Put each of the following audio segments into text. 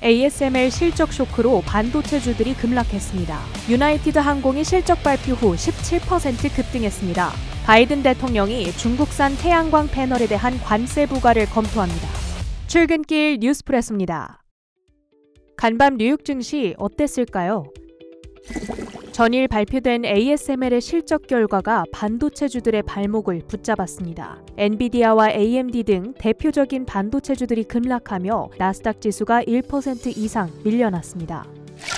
ASML 실적 쇼크로 반도체주들이 급락했습니다. 유나이티드 항공이 실적 발표 후 17% 급등했습니다. 바이든 대통령이 중국산 태양광 패널에 대한 관세 부과를 검토합니다. 출근길 뉴스프레소입니다. 간밤 뉴욕 증시 어땠을까요? 전일 발표된 ASML의 실적 결과가 반도체주들의 발목을 붙잡았습니다. 엔비디아와 AMD 등 대표적인 반도체주들이 급락하며 나스닥 지수가 1% 이상 밀려났습니다.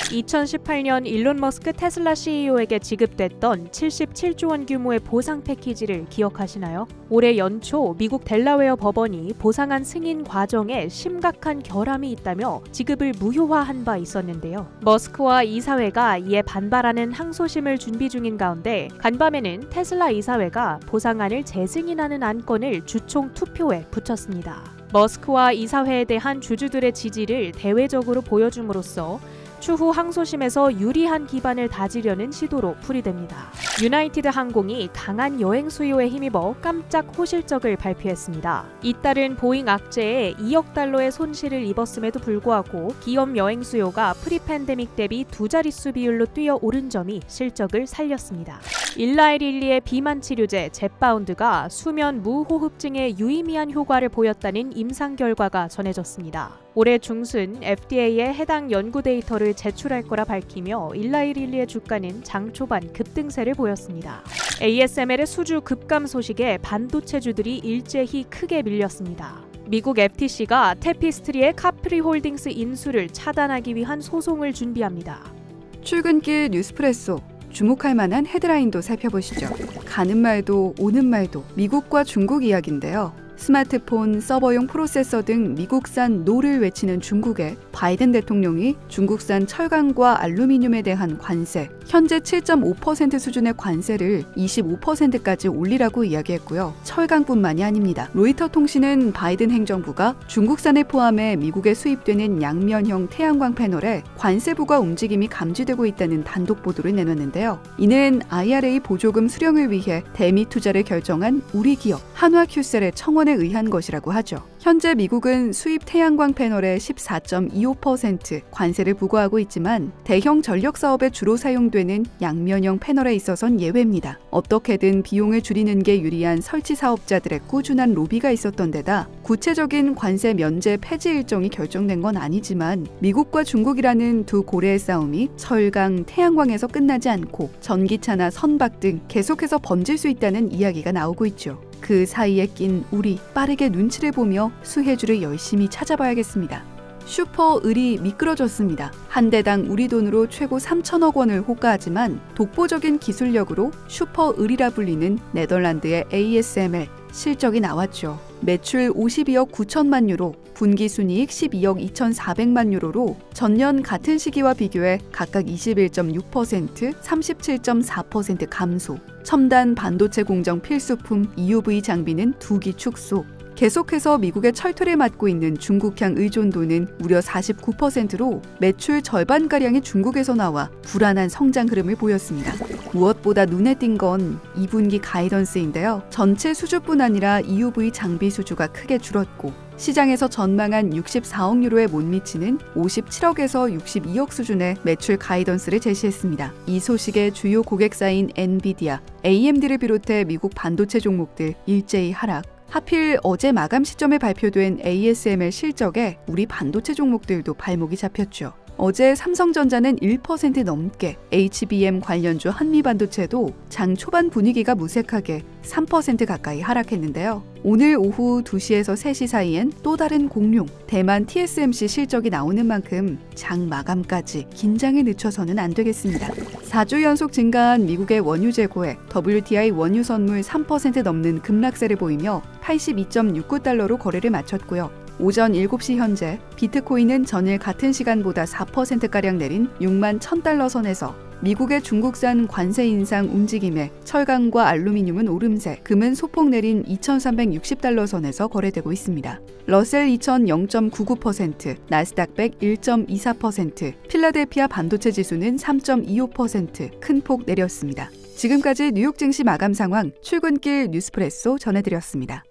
2018년 일론 머스크 테슬라 CEO에게 지급됐던 77조 원 규모의 보상 패키지를 기억하시나요? 올해 연초 미국 델라웨어 법원이 보상안 승인 과정에 심각한 결함이 있다며 지급을 무효화한 바 있었는데요. 머스크와 이사회가 이에 반발하는 항소심을 준비 중인 가운데 간밤에는 테슬라 이사회가 보상안을 재승인하는 안건을 주총 투표에 붙였습니다. 머스크와 이사회에 대한 주주들의 지지를 대외적으로 보여줌으로써 추후 항소심에서 유리한 기반을 다지려는 시도로 풀이됩니다. 유나이티드 항공이 강한 여행 수요에 힘입어 깜짝 호실적을 발표했습니다. 잇따른 보잉 악재에 2억 달러의 손실을 입었음에도 불구하고 기업 여행 수요가 프리팬데믹 대비 두 자릿수 비율로 뛰어오른 점이 실적을 살렸습니다. 일라이릴리의 비만 치료제 젯바운드가 수면 무호흡증에 유의미한 효과를 보였다는 임상 결과가 전해졌습니다. 올해 중순 FDA에 해당 연구 데이터를 제출할 거라 밝히며 일라이릴리의 주가는 장 초반 급등세를 보였습니다. ASML의 수주 급감 소식에 반도체주들이 일제히 크게 밀렸습니다. 미국 FTC가 테피스트리의 카프리 홀딩스 인수를 차단하기 위한 소송을 준비합니다. 출근길 뉴스프레소, 주목할 만한 헤드라인도 살펴보시죠. 가는 말도 오는 말도 미국과 중국 이야기인데요. 스마트폰, 서버용 프로세서 등 미국산 노를 외치는 중국에 바이든 대통령이 중국산 철강과 알루미늄에 대한 관세, 현재 7.5% 수준의 관세를 25%까지 올리라고 이야기했고요. 철강뿐만이 아닙니다. 로이터 통신은 바이든 행정부가 중국산을 포함해 미국에 수입되는 양면형 태양광 패널에 관세 부과 움직임이 감지되고 있다는 단독 보도를 내놨는데요. 이는 IRA 보조금 수령을 위해 대미 투자를 결정한 우리 기업 한화큐셀의 청원에 의한 것이라고 하죠. 현재 미국은 수입 태양광 패널의 14.25% 관세를 부과하고 있지만 대형 전력 사업에 주로 사용되는 양면형 패널에 있어선 예외입니다. 어떻게든 비용을 줄이는 게 유리한 설치 사업자들의 꾸준한 로비가 있었던 데다 구체적인 관세 면제 폐지 일정이 결정된 건 아니지만 미국과 중국이라는 두 고래의 싸움이 철강, 태양광에서 끝나지 않고 전기차나 선박 등 계속해서 번질 수 있다는 이야기가 나오고 있죠. 그 사이에 낀 우리 빠르게 눈치를 보며 수혜주를 열심히 찾아봐야겠습니다. 슈퍼을이 미끄러졌습니다. 한 대당 우리 돈으로 최고 3천억 원을 호가하지만 독보적인 기술력으로 슈퍼을이라 불리는 네덜란드의 ASML 실적이 나왔죠. 매출 52억 9천만 유로, 분기순이익 12억 2,400만 유로로 전년 같은 시기와 비교해 각각 21.6%, 37.4% 감소. 첨단 반도체 공정 필수품 EUV 장비는 2기 축소. 계속해서 미국의 철퇴를 맡고 있는 중국향 의존도는 무려 49%로 매출 절반가량이 중국에서 나와 불안한 성장 흐름을 보였습니다. 무엇보다 눈에 띈 건 2분기 가이던스인데요. 전체 수주뿐 아니라 EUV 장비 수주가 크게 줄었고 시장에서 전망한 64억 유로에 못 미치는 57억에서 62억 수준의 매출 가이던스를 제시했습니다. 이 소식에 주요 고객사인 엔비디아, AMD를 비롯해 미국 반도체 종목들 일제히 하락. 하필 어제 마감 시점에 발표된 ASML 실적에 우리 반도체 종목들도 발목이 잡혔죠. 어제 삼성전자는 1% 넘게, HBM 관련주 한미반도체도 장 초반 분위기가 무색하게 3% 가까이 하락했는데요. 오늘 오후 2시에서 3시 사이엔 또 다른 공룡, 대만 TSMC 실적이 나오는 만큼 장 마감까지 긴장에 늦춰서는 안 되겠습니다. 4주 연속 증가한 미국의 원유 재고에 WTI 원유 선물 3% 넘는 급락세를 보이며 82.69달러로 거래를 마쳤고요. 오전 7시 현재 비트코인은 전일 같은 시간보다 4%가량 내린 6만 1,000달러 선에서 미국의 중국산 관세 인상 움직임에 철강과 알루미늄은 오름세, 금은 소폭 내린 2,360달러 선에서 거래되고 있습니다. 러셀 2000 0.99%, 나스닥 100 1.24%, 필라델피아 반도체 지수는 3.25% 큰 폭 내렸습니다. 지금까지 뉴욕 증시 마감 상황 출근길 뉴스프레소 전해드렸습니다.